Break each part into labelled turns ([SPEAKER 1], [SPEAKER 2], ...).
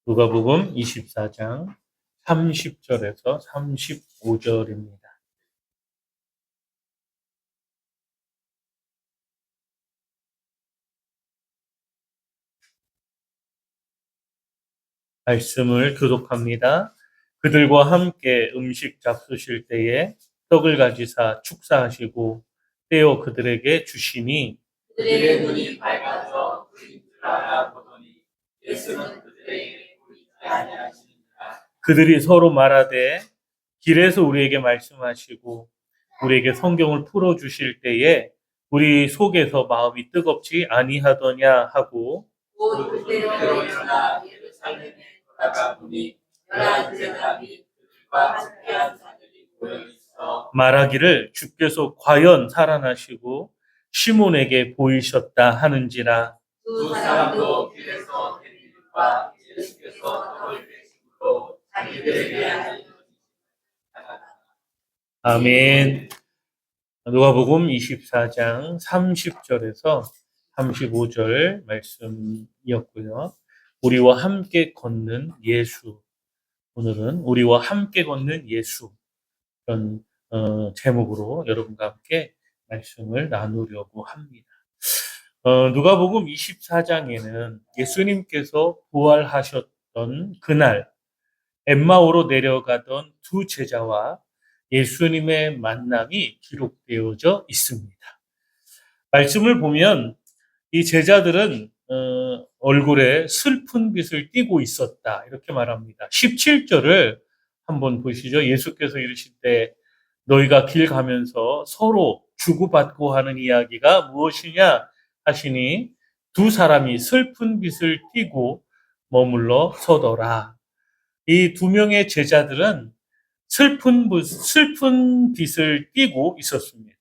[SPEAKER 1] 누가복음 24장 30절에서 35절입니다. 말씀을 교독합니다. 그들과 함께 음식 잡수실 때에 떡을 가지사 축사하시고 떼어 그들에게 주시니
[SPEAKER 2] 그들의 눈이 밝아져 그인 줄 알아보더니 예수는 그들에게 보이지 아니하시니라.
[SPEAKER 1] 그들이 서로 말하되 길에서 우리에게 말씀하시고 우리에게 성경을 풀어주실 때에 우리 속에서 마음이 뜨겁지 아니하더냐 하고
[SPEAKER 2] 곧 그때로 일어나 예루살렘에 돌아가 보니 11제자 및 그들과 함께한 자들이 모여있어
[SPEAKER 1] 말하기를 주께서 과연 살아나시고 시몬에게 보이셨다 하는지라.
[SPEAKER 2] 두 사람도 길에서 대리들과 예수께서 떡을 베심으로 자기들에게 알려주시니
[SPEAKER 1] 아멘. 누가복음 24장 30절에서 35절 말씀이었고요. 우리와 함께 걷는 예수. 오늘은 우리와 함께 걷는 예수. 이런 제목으로 여러분과 함께 말씀을 나누려고 합니다. 누가복음 24장에는 예수님께서 부활하셨던 그날 엠마오로 내려가던 두 제자와 예수님의 만남이 기록되어져 있습니다. 말씀을 보면 이 제자들은 얼굴에 슬픈 빛을 띠고 있었다 이렇게 말합니다. 17절을 한번 보시죠. 예수께서 이르실 때 너희가 길 가면서 서로 주고받고 하는 이야기가 무엇이냐 하시니 두 사람이 슬픈 빛을 띠고 머물러 서더라. 이 두 명의 제자들은 슬픈 빛을 띠고 있었습니다.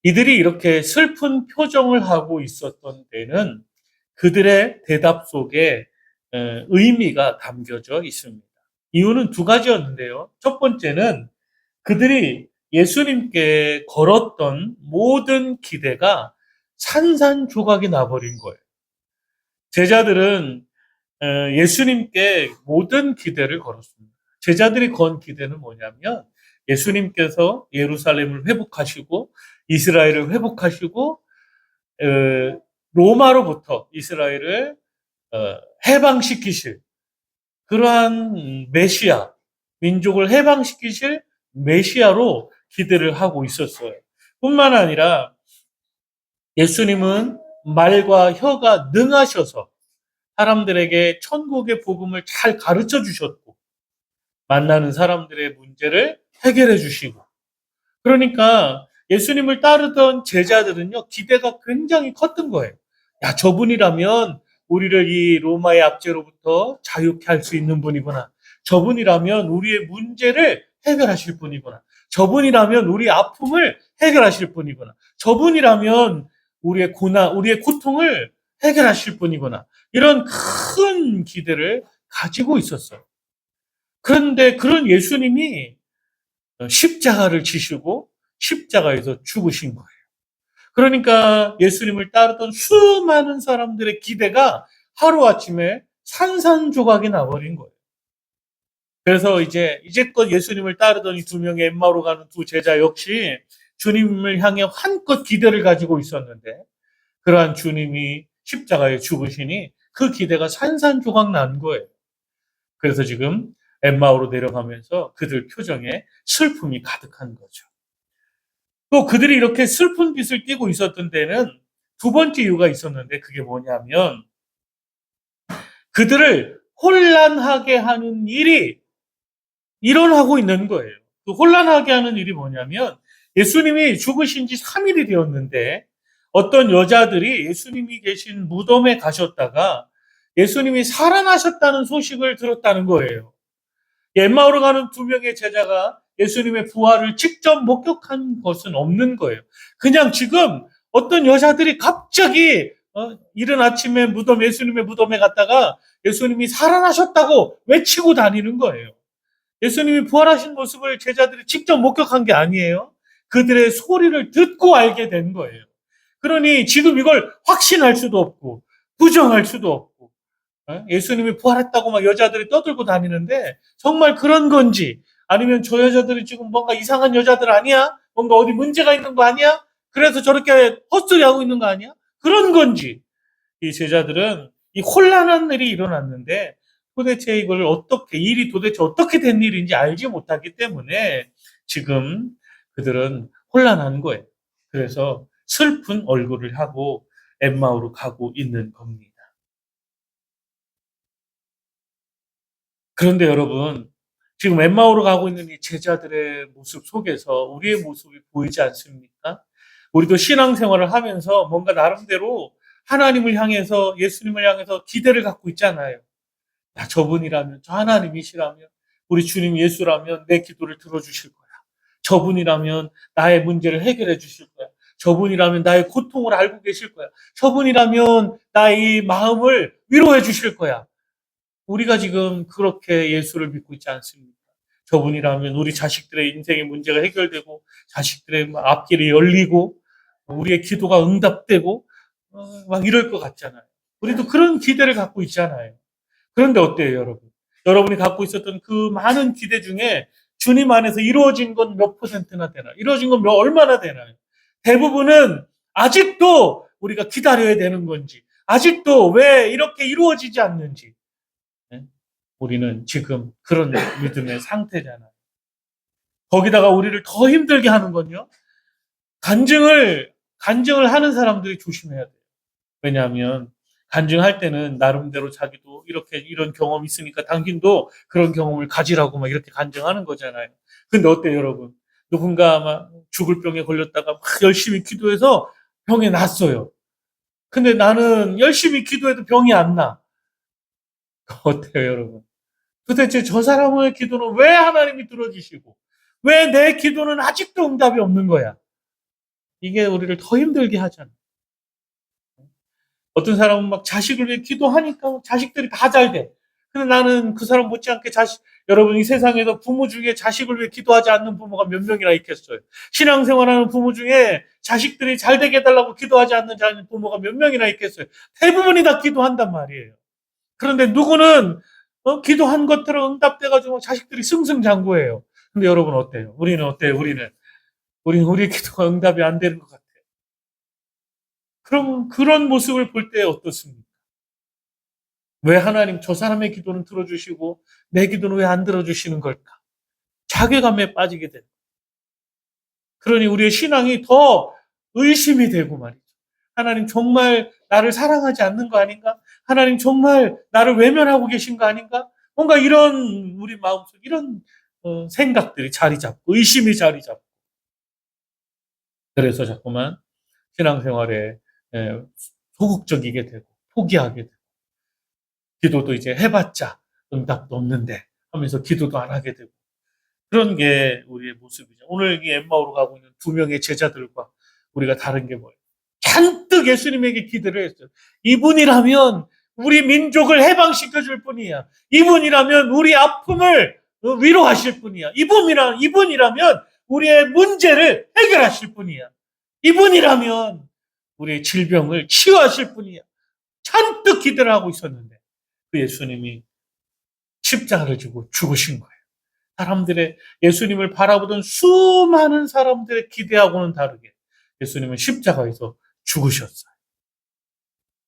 [SPEAKER 1] 이들이 이렇게 슬픈 표정을 하고 있었던 때는 그들의 대답 속에 의미가 담겨져 있습니다. 이유는 두 가지였는데요. 첫 번째는 그들이 예수님께 걸었던 모든 기대가 산산조각이 나버린 거예요. 제자들은 예수님께 모든 기대를 걸었습니다. 제자들이 건 기대는 뭐냐면 예수님께서 예루살렘을 회복하시고 이스라엘을 회복하시고 로마로부터 이스라엘을 해방시키실 그러한 메시아, 민족을 해방시키실 메시아로 기대를 하고 있었어요. 뿐만 아니라 예수님은 말과 혀가 능하셔서 사람들에게 천국의 복음을 잘 가르쳐 주셨고 만나는 사람들의 문제를 해결해 주시고 그러니까 예수님을 따르던 제자들은요 기대가 굉장히 컸던 거예요. 야, 저분이라면 우리를 이 로마의 압제로부터 자유케 할 수 있는 분이구나. 저분이라면 우리의 문제를 해결하실 분이구나. 저분이라면 우리 아픔을 해결하실 분이구나. 저분이라면 우리의 고난, 우리의 고통을 해결하실 분이구나. 이런 큰 기대를 가지고 있었어요. 그런데 그런 예수님이 십자가를 지시고 십자가에서 죽으신 거예요. 그러니까 예수님을 따르던 수많은 사람들의 기대가 하루아침에 산산조각이 나버린 거예요. 그래서 이제껏 예수님을 따르던 이 두 명의 엠마오로 가는 두 제자 역시 주님을 향해 한껏 기대를 가지고 있었는데 그러한 주님이 십자가에 죽으시니 그 기대가 산산조각 난 거예요. 그래서 지금 엠마오로 내려가면서 그들 표정에 슬픔이 가득한 거죠. 또 그들이 이렇게 슬픈 빛을 띠고 있었던 데는 두 번째 이유가 있었는데 그게 뭐냐면 그들을 혼란하게 하는 일이 일어나고 있는 거예요. 그 혼란하게 하는 일이 뭐냐면 예수님이 죽으신 지 3일이 되었는데 어떤 여자들이 예수님이 계신 무덤에 가셨다가 예수님이 살아나셨다는 소식을 들었다는 거예요. 엠마오로 가는 두 명의 제자가 예수님의 부활을 직접 목격한 것은 없는 거예요. 그냥 지금 어떤 여자들이 갑자기 이른 아침에 예수님의 무덤에 갔다가 예수님이 살아나셨다고 외치고 다니는 거예요. 예수님이 부활하신 모습을 제자들이 직접 목격한 게 아니에요. 그들의 소리를 듣고 알게 된 거예요. 그러니 지금 이걸 확신할 수도 없고 부정할 수도 없고 예수님이 부활했다고 막 여자들이 떠들고 다니는데 정말 그런 건지, 아니면 저 여자들이 지금 뭔가 이상한 여자들 아니야? 뭔가 어디 문제가 있는 거 아니야? 그래서 저렇게 헛소리 하고 있는 거 아니야? 그런 건지, 이 제자들은 이 혼란한 일이 일어났는데 도대체 이걸 일이 도대체 어떻게 된 일인지 알지 못하기 때문에 지금 그들은 혼란한 거예요. 그래서 슬픈 얼굴을 하고 엠마오로 가고 있는 겁니다. 그런데 여러분, 지금 엠마오로 가고 있는 이 제자들의 모습 속에서 우리의 모습이 보이지 않습니까? 우리도 신앙생활을 하면서 뭔가 나름대로 하나님을 향해서, 예수님을 향해서 기대를 갖고 있잖아요. 야, 저분이라면, 저 하나님이시라면, 우리 주님 예수라면 내 기도를 들어주실 거야. 저분이라면 나의 문제를 해결해 주실 거야. 저분이라면 나의 고통을 알고 계실 거야. 저분이라면 나의 마음을 위로해 주실 거야. 우리가 지금 그렇게 예수를 믿고 있지 않습니까? 저분이라면 우리 자식들의 인생의 문제가 해결되고, 자식들의 앞길이 열리고, 우리의 기도가 응답되고, 막 이럴 것 같잖아요. 우리도 그런 기대를 갖고 있잖아요. 그런데 어때요, 여러분? 여러분이 갖고 있었던 그 많은 기대 중에 주님 안에서 이루어진 건 몇 퍼센트나 되나요? 이루어진 건 얼마나 되나요? 대부분은 아직도 우리가 기다려야 되는 건지, 아직도 왜 이렇게 이루어지지 않는지, 네? 우리는 지금 그런 믿음의 상태잖아요. 거기다가 우리를 더 힘들게 하는 건요, 간증을 하는 사람들이 조심해야 돼요. 왜냐하면 간증할 때는 나름대로 자기도 이렇게 이런 경험이 있으니까 당신도 그런 경험을 가지라고 막 이렇게 간증하는 거잖아요. 근데 어때요, 여러분? 누군가 막 죽을 병에 걸렸다가 막 열심히 기도해서 병이 났어요. 근데 나는 열심히 기도해도 병이 안 나. 어때요, 여러분? 도대체 저 사람의 기도는 왜 하나님이 들어주시고, 왜 내 기도는 아직도 응답이 없는 거야? 이게 우리를 더 힘들게 하잖아. 어떤 사람은 막 자식을 위해 기도하니까 자식들이 다 잘 돼. 근데 나는 그 사람 못지않게 여러분, 이 세상에서 부모 중에 자식을 위해 기도하지 않는 부모가 몇 명이나 있겠어요. 신앙생활하는 부모 중에 자식들이 잘 되게 해달라고 기도하지 않는 부모가 몇 명이나 있겠어요. 대부분이 다 기도한단 말이에요. 그런데 누구는 기도한 것들은 응답돼가지고 자식들이 승승장구해요. 근데 여러분 어때요? 우리는 어때요? 우리는 우리의 기도가 응답이 안 되는 것 같아요. 그럼 그런 모습을 볼 때 어떻습니까? 왜 하나님 저 사람의 기도는 들어주시고 내 기도는 왜 안 들어주시는 걸까? 자괴감에 빠지게 됩니다. 그러니 우리의 신앙이 더 의심이 되고 말이죠. 하나님 정말 나를 사랑하지 않는 거 아닌가? 하나님 정말 나를 외면하고 계신 거 아닌가? 뭔가 이런 우리 마음속 이런 생각들이 자리 잡고 의심이 자리 잡고, 그래서 자꾸만 신앙생활에 소극적이게 되고 포기하게 되고, 기도도 이제 해봤자 응답도 없는데 하면서 기도도 안 하게 되고, 그런 게 우리의 모습이죠. 오늘 이 엠마오로 가고 있는 두 명의 제자들과 우리가 다른 게 뭐예요? 잔뜩 예수님에게 기대를 했어요. 이분이라면 우리 민족을 해방시켜 줄 뿐이야. 이분이라면 우리 아픔을 위로하실 뿐이야. 이분이라면 우리의 문제를 해결하실 뿐이야. 이분이라면 우리의 질병을 치유하실 뿐이야. 잔뜩 기대를 하고 있었는데 그 예수님이 십자가를 지고 죽으신 거예요. 예수님을 바라보던 수많은 사람들의 기대하고는 다르게 예수님은 십자가에서 죽으셨어요.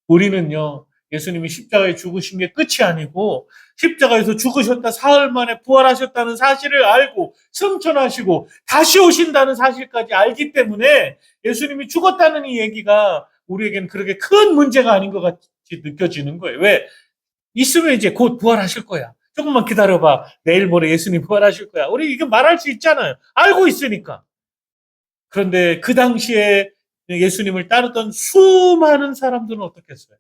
[SPEAKER 1] 우리는요, 예수님이 십자가에 죽으신 게 끝이 아니고 십자가에서 죽으셨다 사흘 만에 부활하셨다는 사실을 알고 승천하시고 다시 오신다는 사실까지 알기 때문에 예수님이 죽었다는 이 얘기가 우리에겐 그렇게 큰 문제가 아닌 것 같이 느껴지는 거예요. 왜? 있으면 이제 곧 부활하실 거야. 조금만 기다려봐. 내일 모레 예수님 부활하실 거야. 우리 이거 말할 수 있잖아요. 알고 있으니까. 그런데 그 당시에 예수님을 따르던 수많은 사람들은 어떻겠어요?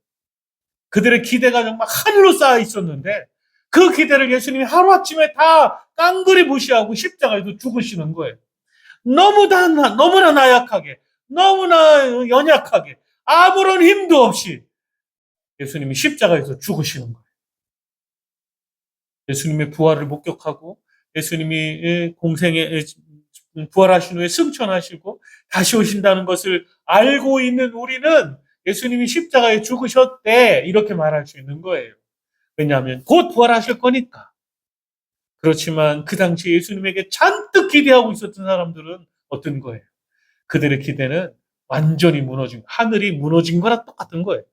[SPEAKER 1] 그들의 기대가 정말 하늘로 쌓여 있었는데 그 기대를 예수님이 하루아침에 다 깡그리 무시하고 십자가에서 죽으시는 거예요. 너무나 나약하게, 너무나 연약하게, 아무런 힘도 없이 예수님이 십자가에서 죽으시는 거예요. 예수님의 부활을 목격하고 예수님이 공생에 부활하신 후에 승천하시고 다시 오신다는 것을 알고 있는 우리는 예수님이 십자가에 죽으셨대 이렇게 말할 수 있는 거예요. 왜냐하면 곧 부활하실 거니까. 그렇지만 그 당시 예수님에게 잔뜩 기대하고 있었던 사람들은 어떤 거예요? 그들의 기대는 완전히 무너진, 하늘이 무너진 거랑 똑같은 거예요.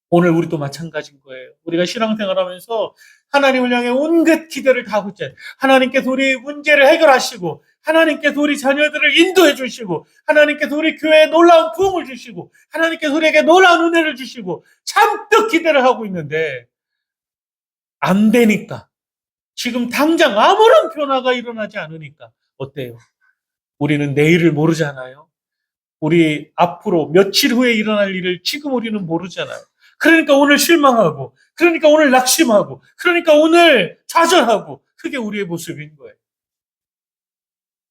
[SPEAKER 1] 오늘 우리도 마찬가지인 거예요. 우리가 신앙생활 하면서 하나님을 향해 온갖 기대를 다 하고 있잖아요. 하나님께서 우리 문제를 해결하시고, 하나님께서 우리 자녀들을 인도해 주시고, 하나님께서 우리 교회에 놀라운 부흥을 주시고, 하나님께서 우리에게 놀라운 은혜를 주시고, 잔뜩 기대를 하고 있는데, 안 되니까. 지금 당장 아무런 변화가 일어나지 않으니까. 어때요? 우리는 내일을 모르잖아요. 우리 앞으로 며칠 후에 일어날 일을 지금 우리는 모르잖아요. 그러니까 오늘 실망하고, 그러니까 오늘 낙심하고, 그러니까 오늘 좌절하고, 그게 우리의 모습인 거예요.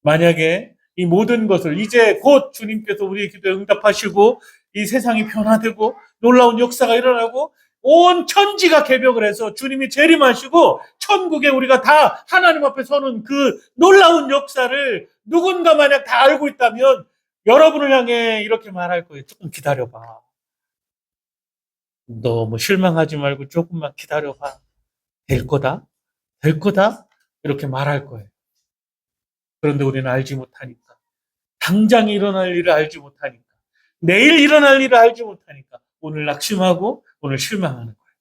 [SPEAKER 1] 만약에 이 모든 것을 이제 곧 주님께서 우리의 기도에 응답하시고 이 세상이 변화되고 놀라운 역사가 일어나고 온 천지가 개벽을 해서 주님이 재림하시고 천국에 우리가 다 하나님 앞에 서는 그 놀라운 역사를 누군가 만약 다 알고 있다면 여러분을 향해 이렇게 말할 거예요. 조금 기다려봐. 너무 실망하지 말고 조금만 기다려봐. 될 거다. 될 거다. 이렇게 말할 거예요. 그런데 우리는 알지 못하니까. 당장 일어날 일을 알지 못하니까. 내일 일어날 일을 알지 못하니까. 오늘 낙심하고 오늘 실망하는 거예요.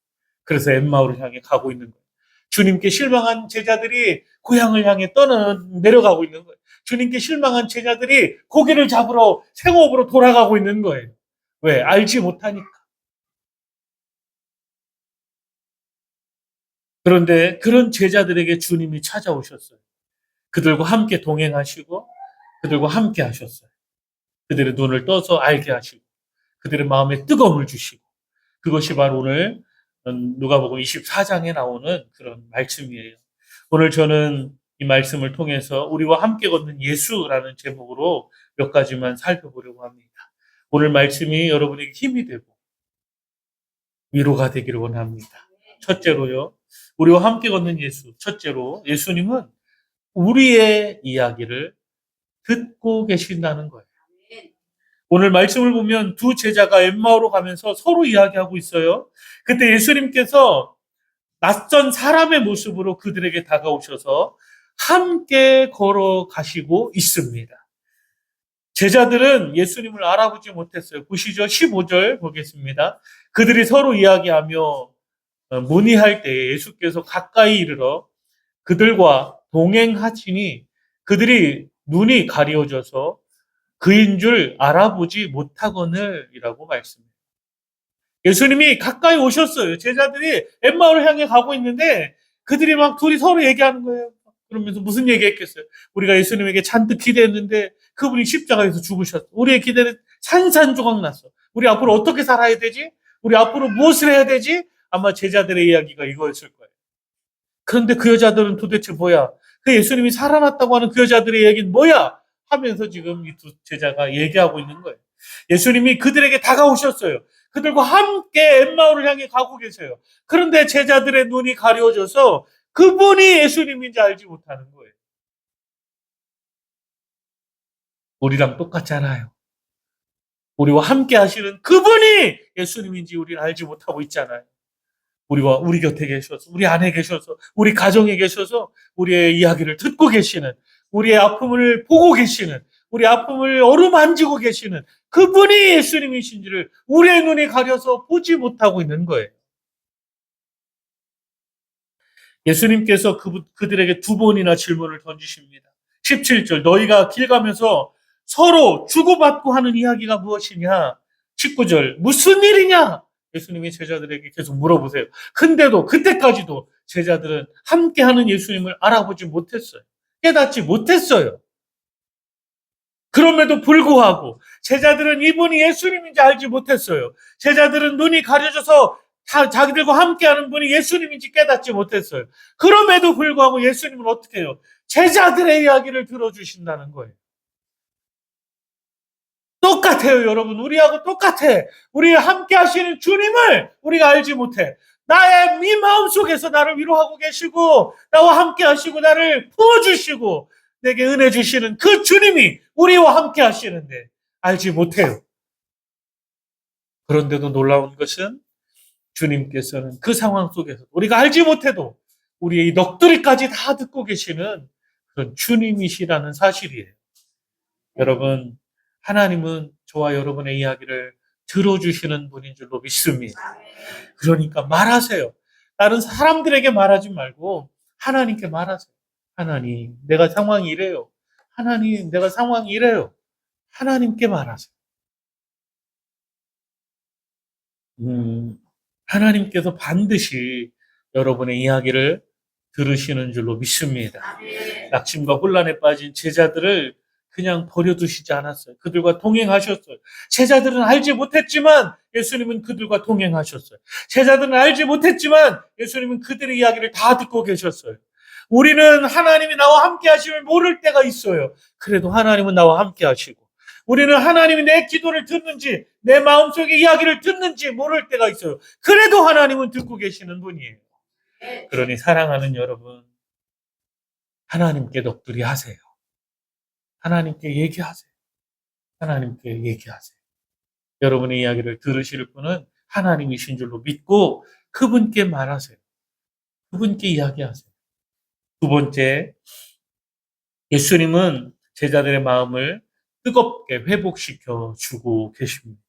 [SPEAKER 1] 그래서 엠마오를 향해 가고 있는 거예요. 주님께 실망한 제자들이 고향을 향해 내려가고 있는 거예요. 주님께 실망한 제자들이 고기를 잡으러 생업으로 돌아가고 있는 거예요. 왜? 알지 못하니까. 그런데 그런 제자들에게 주님이 찾아오셨어요. 그들과 함께 동행하시고 그들과 함께 하셨어요. 그들의 눈을 떠서 알게 하시고 그들의 마음에 뜨거움을 주시고 그것이 바로 오늘 누가복음 24장에 나오는 그런 말씀이에요. 오늘 저는 이 말씀을 통해서 우리와 함께 걷는 예수라는 제목으로 몇 가지만 살펴보려고 합니다. 오늘 말씀이 여러분에게 힘이 되고 위로가 되기를 원합니다. 첫째로요. 우리와 함께 걷는 예수. 첫째로 예수님은 우리의 이야기를 듣고 계신다는 거예요. 오늘 말씀을 보면 두 제자가 엠마오로 가면서 서로 이야기하고 있어요. 그때 예수님께서 낯선 사람의 모습으로 그들에게 다가오셔서 함께 걸어가시고 있습니다. 제자들은 예수님을 알아보지 못했어요. 보시죠. 15절 보겠습니다. 그들이 서로 이야기하며 문의할 때 예수께서 가까이 이르러 그들과 동행하시니 그들이 눈이 가려져서 그인 줄 알아보지 못하거늘이라고 말씀해요. 예수님이 가까이 오셨어요. 제자들이 엠마오를 향해 가고 있는데 그들이 막 둘이 서로 얘기하는 거예요. 그러면서 무슨 얘기했겠어요? 우리가 예수님에게 잔뜩 기대했는데 그분이 십자가에서 죽으셨어. 우리의 기대는 산산조각 났어. 우리 앞으로 어떻게 살아야 되지? 우리 앞으로 무엇을 해야 되지? 아마 제자들의 이야기가 이거였을 거예요. 그런데 그 여자들은 도대체 뭐야? 그 예수님이 살아났다고 하는 그 여자들의 얘기는 뭐야? 하면서 지금 이 두 제자가 얘기하고 있는 거예요. 예수님이 그들에게 다가오셨어요. 그들과 함께 엠마오를 향해 가고 계세요. 그런데 제자들의 눈이 가려져서 그분이 예수님인지 알지 못하는 거예요. 우리랑 똑같잖아요. 우리와 함께 하시는 그분이 예수님인지 우리는 알지 못하고 있잖아요. 우리 곁에 계셔서, 우리 안에 계셔서, 우리 가정에 계셔서 우리의 이야기를 듣고 계시는, 우리의 아픔을 보고 계시는, 우리 아픔을 어루만지고 계시는 그분이 예수님이신지를 우리의 눈이 가려서 보지 못하고 있는 거예요. 예수님께서 그들에게 두 번이나 질문을 던지십니다. 17절, 너희가 길 가면서 서로 주고받고 하는 이야기가 무엇이냐? 19절, 무슨 일이냐? 예수님이 제자들에게 계속 물어보세요. 근데도 그때까지도 제자들은 함께하는 예수님을 알아보지 못했어요. 깨닫지 못했어요. 그럼에도 불구하고 제자들은 이분이 예수님인지 알지 못했어요. 제자들은 눈이 가려져서 자기들과 함께하는 분이 예수님인지 깨닫지 못했어요. 그럼에도 불구하고 예수님은 어떻게 해요? 제자들의 이야기를 들어주신다는 거예요. 똑같아요, 여러분. 우리하고 똑같아. 우리 함께 하시는 주님을 우리가 알지 못해. 나의 이 마음 속에서 나를 위로하고 계시고 나와 함께 하시고 나를 품어주시고 내게 은혜 주시는 그 주님이 우리와 함께 하시는데 알지 못해요. 그런데도 놀라운 것은 주님께서는 그 상황 속에서 우리가 알지 못해도 우리의 이 넋두리까지 다 듣고 계시는 그런 주님이시라는 사실이에요. 여러분, 하나님은 저와 여러분의 이야기를 들어주시는 분인 줄로 믿습니다. 그러니까 말하세요. 다른 사람들에게 말하지 말고 하나님께 말하세요. 하나님, 내가 상황이 이래요. 하나님, 내가 상황이 이래요. 하나님께 말하세요. 하나님께서 반드시 여러분의 이야기를 들으시는 줄로 믿습니다. 낙심과 혼란에 빠진 제자들을 그냥 버려두시지 않았어요. 그들과 동행하셨어요. 제자들은 알지 못했지만 예수님은 그들과 동행하셨어요. 제자들은 알지 못했지만 예수님은 그들의 이야기를 다 듣고 계셨어요. 우리는 하나님이 나와 함께 하심을 모를 때가 있어요. 그래도 하나님은 나와 함께 하시고, 우리는 하나님이 내 기도를 듣는지, 내 마음속의 이야기를 듣는지 모를 때가 있어요. 그래도 하나님은 듣고 계시는 분이에요. 그러니 사랑하는 여러분, 하나님께 넋두리 하세요. 하나님께 얘기하세요. 하나님께 얘기하세요. 여러분의 이야기를 들으실 분은 하나님이신 줄로 믿고 그분께 말하세요. 그분께 이야기하세요. 두 번째, 예수님은 제자들의 마음을 뜨겁게 회복시켜 주고 계십니다.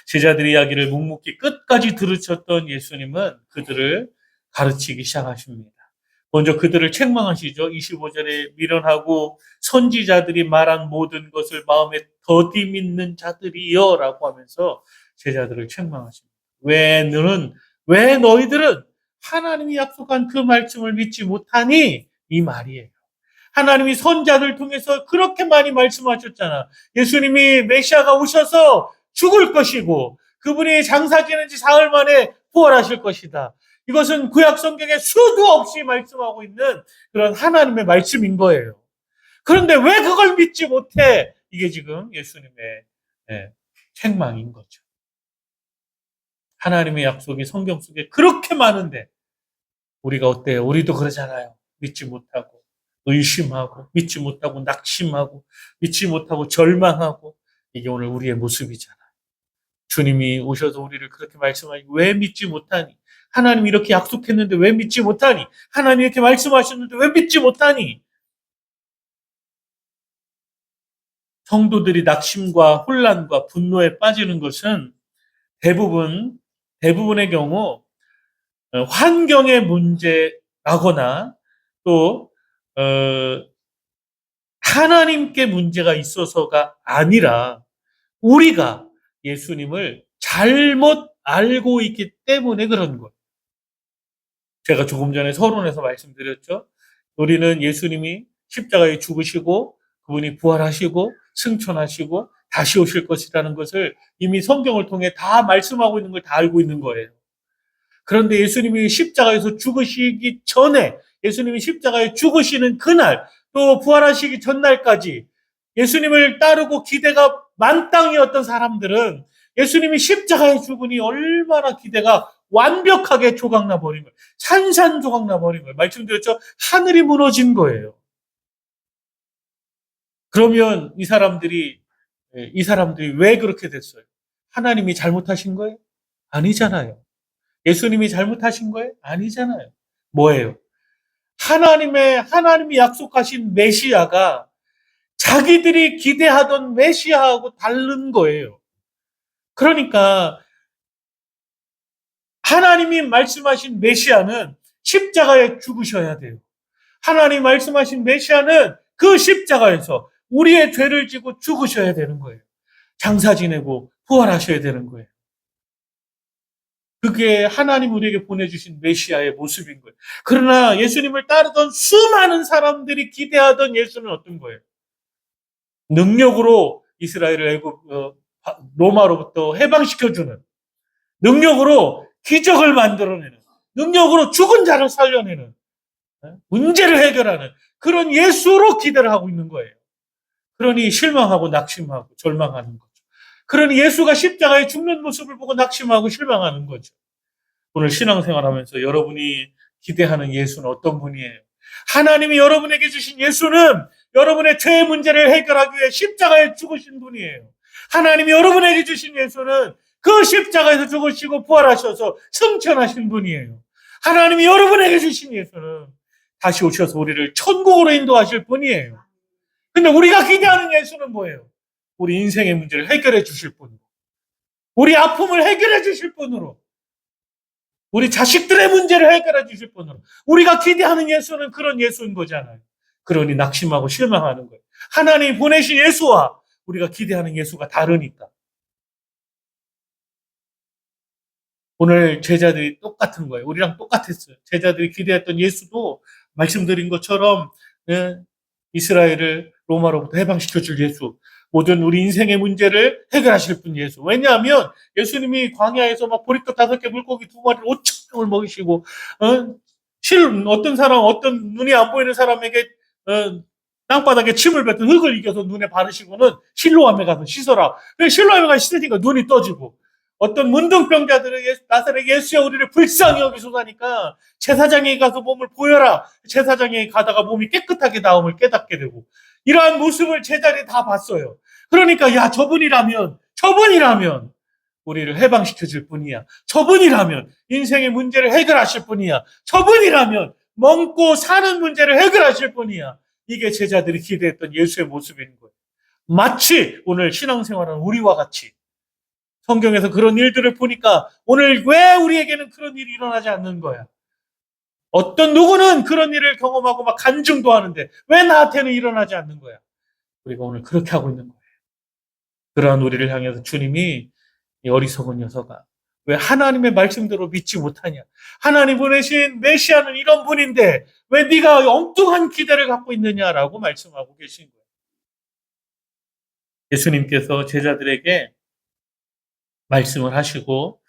[SPEAKER 1] 제자들의 이야기를 묵묵히 끝까지 들으셨던 예수님은 그들을 가르치기 시작하십니다. 먼저 그들을 책망하시죠. 25절에 미련하고 선지자들이 말한 모든 것을 마음에 더디 믿는 자들이여 라고 하면서 제자들을 책망하십니다. 왜 너희들은 하나님이 약속한 그 말씀을 믿지 못하니? 이 말이에요. 하나님이 선자들 통해서 그렇게 많이 말씀하셨잖아. 예수님이 메시아가 오셔서 죽을 것이고 그분이 장사 지는 지 사흘 만에 부활하실 것이다. 이것은 구약 성경에 수도 없이 말씀하고 있는 그런 하나님의 말씀인 거예요. 그런데 왜 그걸 믿지 못해? 이게 지금 예수님의 책망인 거죠. 하나님의 약속이 성경 속에 그렇게 많은데 우리가 어때요? 우리도 그러잖아요. 믿지 못하고 의심하고 믿지 못하고 낙심하고 믿지 못하고 절망하고 이게 오늘 우리의 모습이잖아요. 주님이 오셔서 우리를 그렇게 말씀하시고 왜 믿지 못하니? 하나님이 이렇게 약속했는데 왜 믿지 못하니? 하나님이 이렇게 말씀하셨는데 왜 믿지 못하니? 성도들이 낙심과 혼란과 분노에 빠지는 것은 대부분의 경우 환경의 문제라거나 또 하나님께 문제가 있어서가 아니라 우리가 예수님을 잘못 알고 있기 때문에 그런 거예요. 제가 조금 전에 서론에서 말씀드렸죠. 우리는 예수님이 십자가에 죽으시고 그분이 부활하시고 승천하시고 다시 오실 것이라는 것을 이미 성경을 통해 다 말씀하고 있는 걸 다 알고 있는 거예요. 그런데 예수님이 십자가에서 죽으시기 전에 예수님이 십자가에 죽으시는 그날 또 부활하시기 전날까지 예수님을 따르고 기대가 만땅이었던 사람들은 예수님이 십자가에 죽으니 얼마나 기대가 완벽하게 조각나 버린 거예요. 산산조각 나버린 거예요. 말씀드렸죠? 하늘이 무너진 거예요. 그러면 이 사람들이 왜 그렇게 됐어요? 하나님이 잘못하신 거예요? 아니잖아요. 예수님이 잘못하신 거예요? 아니잖아요. 뭐예요? 하나님이 약속하신 메시아가 자기들이 기대하던 메시아하고 다른 거예요. 그러니까 하나님이 말씀하신 메시아는 십자가에 죽으셔야 돼요. 하나님이 말씀하신 메시아는 그 십자가에서 우리의 죄를 지고 죽으셔야 되는 거예요. 장사 지내고 부활하셔야 되는 거예요. 그게 하나님 우리에게 보내주신 메시아의 모습인 거예요. 그러나 예수님을 따르던 수많은 사람들이 기대하던 예수는 어떤 거예요? 능력으로 이스라엘을 로마로부터 해방시켜주는, 능력으로 기적을 만들어내는, 능력으로 죽은 자를 살려내는, 문제를 해결하는 그런 예수로 기대를 하고 있는 거예요. 그러니 실망하고 낙심하고 절망하는 거죠. 그러니 예수가 십자가에 죽는 모습을 보고 낙심하고 실망하는 거죠. 오늘 신앙생활하면서 여러분이 기대하는 예수는 어떤 분이에요? 하나님이 여러분에게 주신 예수는 여러분의 죄의 문제를 해결하기 위해 십자가에 죽으신 분이에요. 하나님이 여러분에게 주신 예수는 그 십자가에서 죽으시고 부활하셔서 승천하신 분이에요. 하나님이 여러분에게 주신 예수는 다시 오셔서 우리를 천국으로 인도하실 분이에요. 근데 우리가 기대하는 예수는 뭐예요? 우리 인생의 문제를 해결해 주실 분으로, 우리 아픔을 해결해 주실 분으로, 우리 자식들의 문제를 해결해 주실 분으로. 우리가 기대하는 예수는 그런 예수인 거잖아요. 그러니 낙심하고 실망하는 거예요. 하나님이 보내신 예수와 우리가 기대하는 예수가 다르니까. 오늘 제자들이 똑같은 거예요. 우리랑 똑같았어요. 제자들이 기대했던 예수도 말씀드린 것처럼 이스라엘을 로마로부터 해방시켜줄 예수, 모든 우리 인생의 문제를 해결하실 분 예수. 왜냐하면 예수님이 광야에서 막 보리떡 5개, 물고기 2마리 5,000명을 먹이시고 어떤 사람, 어떤 눈이 안 보이는 사람에게 땅바닥에 침을 뱉은 흙을 이겨서 눈에 바르시고는 실로암에 가서 씻어라. 실로암에 가서 씻으니까 눈이 떠지고, 어떤 문둥병자들은 나사렛 예수야 우리를 불쌍히 여기소서하니까 제사장에 가서 몸을 보여라. 제사장에 가다가 몸이 깨끗하게 나옴을 깨닫게 되고, 이러한 모습을 제자들이 다 봤어요. 그러니까 야, 저분이라면 우리를 해방시켜줄 분이야. 저분이라면 인생의 문제를 해결하실 분이야. 저분이라면 먹고 사는 문제를 해결하실 분이야. 이게 제자들이 기대했던 예수의 모습인 거예요. 마치 오늘 신앙생활은 우리와 같이 성경에서 그런 일들을 보니까 오늘 왜 우리에게는 그런 일이 일어나지 않는 거야? 어떤 누구는 그런 일을 경험하고 막 간증도 하는데 왜 나한테는 일어나지 않는 거야? 우리가 오늘 그렇게 하고 있는 거예요. 그러한 우리를 향해서 주님이 이 어리석은 녀석아, 왜 하나님의 말씀대로 믿지 못하냐? 하나님 보내신 메시아는 이런 분인데 왜 네가 엉뚱한 기대를 갖고 있느냐라고 말씀하고 계신 거예요. 예수님께서 제자들에게 말씀을 하시고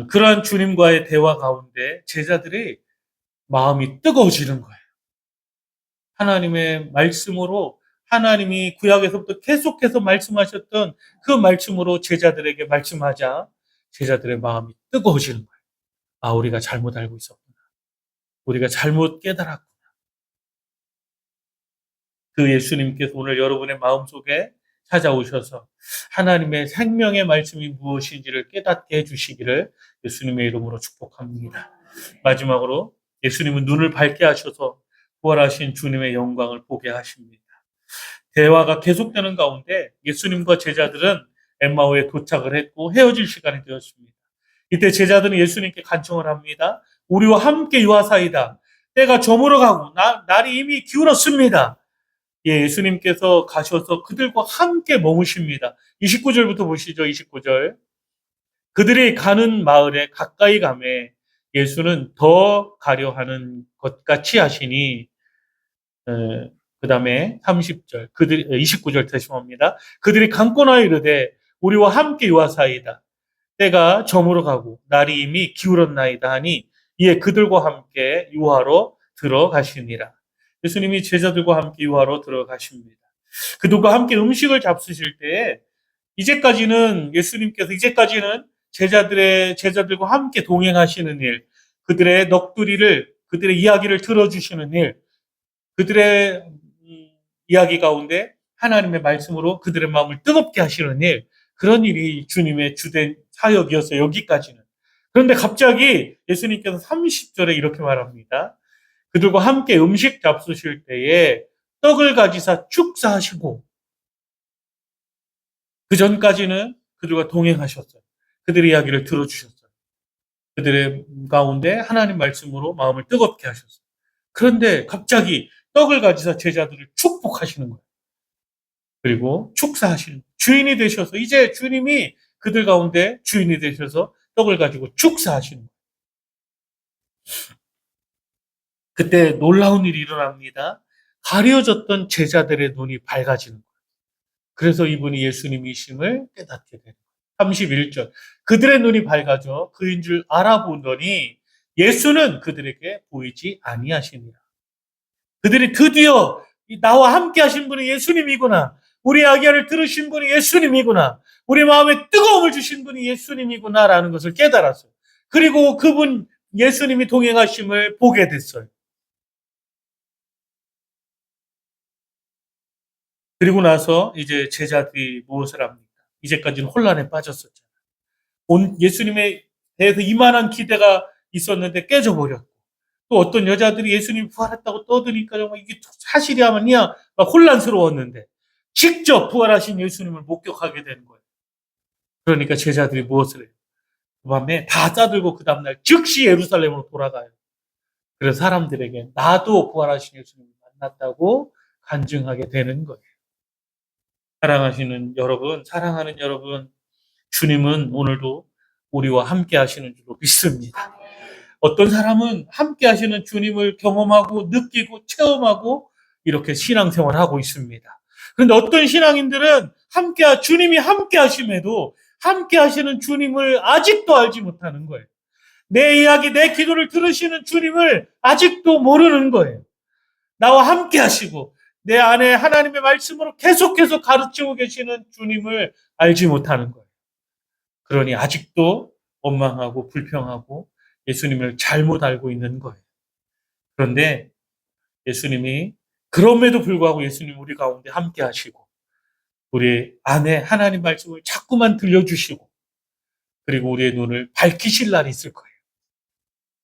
[SPEAKER 1] 그러한 주님과의 대화 가운데 제자들이 마음이 뜨거워지는 거예요. 하나님의 말씀으로, 하나님이 구약에서부터 계속해서 말씀하셨던 그 말씀으로 제자들에게 말씀하자 제자들의 마음이 뜨거워지는 거예요. 아, 우리가 잘못 알고 있었구나. 우리가 잘못 깨달았구나. 그 예수님께서 오늘 여러분의 마음속에 찾아오셔서 하나님의 생명의 말씀이 무엇인지를 깨닫게 해주시기를 예수님의 이름으로 축복합니다. 마지막으로 예수님은 눈을 밝게 하셔서 부활하신 주님의 영광을 보게 하십니다. 대화가 계속되는 가운데 예수님과 제자들은 엠마오에 도착을 했고 헤어질 시간이 되었습니다. 이때 제자들은 예수님께 간청을 합니다. 우리와 함께 유하사이다. 때가 저물어가고 날이 이미 기울었습니다. 예, 예수님께서 가셔서 그들과 함께 머무십니다. 29절부터 보시죠. 29절. 그들이 가는 마을에 가까이 가매 예수는 더 가려 하는 것 같이 하시니, 그 다음에 30절, 29절 다시합니다. 그들이 강권하여 이르되 우리와 함께 유하사이다. 때가 저물어가고 날이 이미 기울었나이다 하니 이에 그들과 함께 유하로 들어가시니라. 예수님이 제자들과 함께 유하로 들어가십니다. 그들과 함께 음식을 잡수실 때에 이제까지는 제자들과 함께 동행하시는 일, 그들의 넋두리를, 그들의 이야기를 들어주시는 일, 그들의 이야기 가운데 하나님의 말씀으로 그들의 마음을 뜨겁게 하시는 일, 그런 일이 주님의 주된 사역이었어요. 여기까지는. 그런데 갑자기 예수님께서 30절에 이렇게 말합니다. 그들과 함께 음식 잡수실 때에 떡을 가지사 축사하시고, 그 전까지는 그들과 동행하셨어요. 그들의 이야기를 들어주셨어요. 그들의 가운데 하나님 말씀으로 마음을 뜨겁게 하셨어요. 그런데 갑자기 떡을 가지사 제자들을 축복하시는 거예요. 그리고 축사하시는 거예요. 주인이 되셔서, 이제 주님이 그들 가운데 주인이 되셔서 떡을 가지고 축사하시는 거예요. 그때 놀라운 일이 일어납니다. 가려졌던 제자들의 눈이 밝아지는 거예요. 그래서 이분이 예수님이심을 깨닫게 되는 거예요. 31절. 그들의 눈이 밝아져 그인 줄 알아보더니 예수는 그들에게 보이지 아니하시니라. 그들이 드디어 나와 함께 하신 분이 예수님이구나. 우리 이야기를 들으신 분이 예수님이구나. 우리 마음에 뜨거움을 주신 분이 예수님이구나라는 것을 깨달았어요. 그리고 그분 예수님이 동행하심을 보게 됐어요. 그리고 나서 이제 제자들이 무엇을 합니까? 이제까지는 혼란에 빠졌었잖아요. 예수님에 대해서 이만한 기대가 있었는데 깨져버렸고, 또 어떤 여자들이 예수님이 부활했다고 떠드니까 정말 이게 사실이야 아니야 막 혼란스러웠는데 직접 부활하신 예수님을 목격하게 되는 거예요. 그러니까 제자들이 무엇을 해요? 그 밤에 다 짜들고 그 다음날 즉시 예루살렘으로 돌아가요. 그래서 사람들에게 나도 부활하신 예수님을 만났다고 간증하게 되는 거예요. 사랑하는 여러분, 주님은 오늘도 우리와 함께 하시는 줄로 믿습니다. 어떤 사람은 함께 하시는 주님을 경험하고 느끼고 체험하고 이렇게 신앙생활을 하고 있습니다. 그런데 어떤 신앙인들은 주님이 함께 하심에도 함께 하시는 주님을 아직도 알지 못하는 거예요. 내 이야기, 내 기도를 들으시는 주님을 아직도 모르는 거예요. 나와 함께 하시고 내 안에 하나님의 말씀으로 계속해서 가르치고 계시는 주님을 알지 못하는 거예요. 그러니 아직도 원망하고 불평하고 예수님을 잘못 알고 있는 거예요. 그런데 그럼에도 불구하고 예수님 우리 가운데 함께 하시고 우리 안에 하나님 말씀을 자꾸만 들려주시고 그리고 우리의 눈을 밝히실 날이 있을 거예요.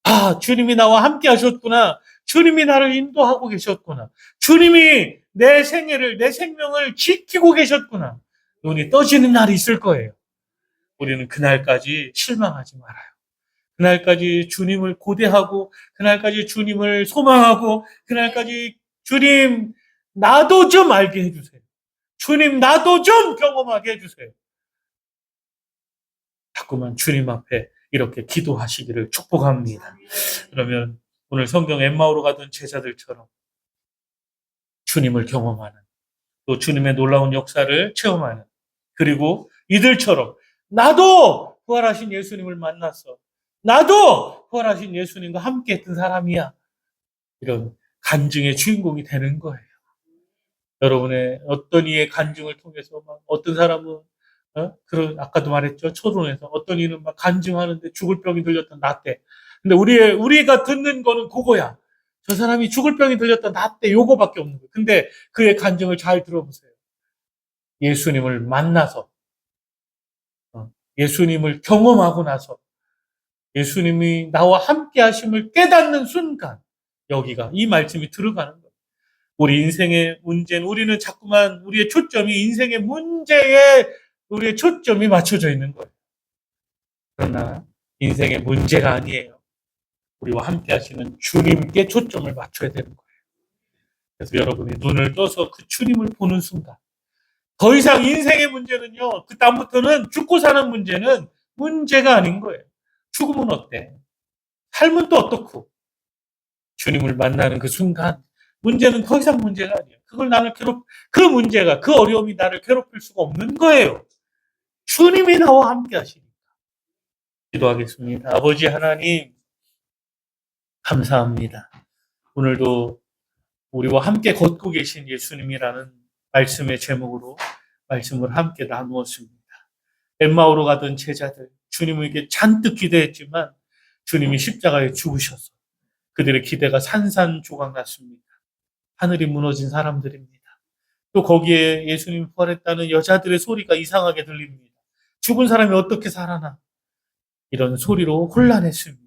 [SPEAKER 1] 아, 주님이 나와 함께 하셨구나. 주님이 나를 인도하고 계셨구나. 주님이 내 생명을 지키고 계셨구나. 눈이 떠지는 날이 있을 거예요. 우리는 그날까지 실망하지 말아요. 그날까지 주님을 고대하고, 그날까지 주님을 소망하고, 그날까지 주님, 나도 좀 알게 해주세요. 주님, 나도 좀 경험하게 해주세요. 자꾸만 주님 앞에 이렇게 기도하시기를 축복합니다. 그러면 오늘 성경 엠마오로 가던 제자들처럼 주님을 경험하는, 또 주님의 놀라운 역사를 체험하는, 그리고 이들처럼 나도 부활하신 예수님을 만났어. 나도 부활하신 예수님과 함께 했던 사람이야. 이런 간증의 주인공이 되는 거예요. 여러분의 어떤 이의 간증을 통해서 어떤 사람은 아까도 말했죠. 초론에서 어떤 이는 막 간증하는데 죽을 병이 들렸던 나 때. 근데 우리가 듣는 거는 그거야. 저 사람이 죽을 병이 들렸던 나 때 요거밖에 없는 거예요. 근데 그의 간증을 잘 들어보세요. 예수님을 만나서 예수님을 경험하고 나서 예수님이 나와 함께 하심을 깨닫는 순간 여기가 이 말씀이 들어가는 거예요. 우리 인생의 문제는 우리는 자꾸만 우리의 초점이 인생의 문제에 우리의 초점이 맞춰져 있는 거예요. 그러나 인생의 문제가 아니에요. 우리와 함께 하시는 주님께 초점을 맞춰야 되는 거예요. 그래서 여러분이 눈을 떠서 그 주님을 보는 순간 더 이상 인생의 문제는요. 그 다음부터는 죽고 사는 문제는 문제가 아닌 거예요. 죽으면 어때? 삶은 또 어떻고? 주님을 만나는 그 순간 문제는 더 이상 문제가 아니에요. 그 문제가, 그 어려움이 나를 괴롭힐 수가 없는 거예요. 주님이 나와 함께 하시니까. 기도하겠습니다. 아버지 하나님, 감사합니다. 오늘도 우리와 함께 걷고 계신 예수님이라는 말씀의 제목으로 말씀을 함께 나누었습니다. 엠마오로 가던 제자들, 주님에게 잔뜩 기대했지만 주님이 십자가에 죽으셔서 그들의 기대가 산산조각 났습니다. 하늘이 무너진 사람들입니다. 또 거기에 예수님 부활했다는 여자들의 소리가 이상하게 들립니다. 죽은 사람이 어떻게 살아나? 이런 소리로 혼란했습니다.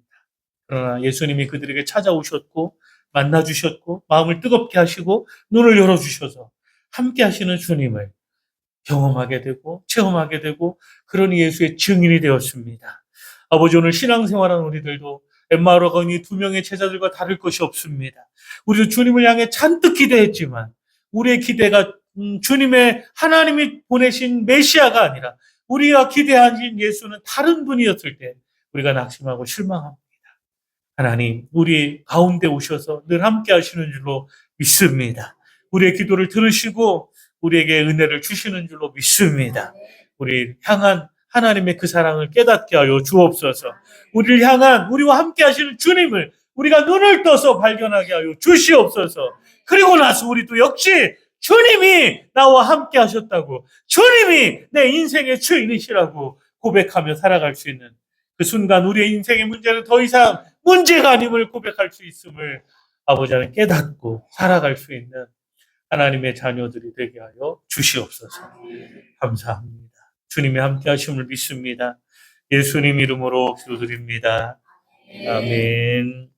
[SPEAKER 1] 그러나 예수님이 그들에게 찾아오셨고 만나주셨고 마음을 뜨겁게 하시고 눈을 열어주셔서 함께 하시는 주님을 경험하게 되고 체험하게 되고 그러니 예수의 증인이 되었습니다. 아버지 오늘 신앙생활하는 우리들도 엠마오로 간 이 두 명의 제자들과 다를 것이 없습니다. 우리도 주님을 향해 잔뜩 기대했지만 우리의 기대가 주님의 하나님이 보내신 메시아가 아니라 우리가 기대하신 예수는 다른 분이었을 때 우리가 낙심하고 실망합니다. 하나님 우리 가운데 오셔서 늘 함께 하시는 줄로 믿습니다. 우리의 기도를 들으시고 우리에게 은혜를 주시는 줄로 믿습니다. 우리 향한 하나님의 그 사랑을 깨닫게 하여 주옵소서. 우리를 향한 우리와 함께 하시는 주님을 우리가 눈을 떠서 발견하게 하여 주시옵소서. 그리고 나서 우리도 역시 주님이 나와 함께 하셨다고 주님이 내 인생의 주인이시라고 고백하며 살아갈 수 있는 그 순간 우리의 인생의 문제는 더 이상 문제가 아님을 고백할 수 있음을 아버지는 깨닫고 살아갈 수 있는 하나님의 자녀들이 되게 하여 주시옵소서. 감사합니다. 주님의 함께 하심을 믿습니다. 예수님 이름으로 기도드립니다. 아멘.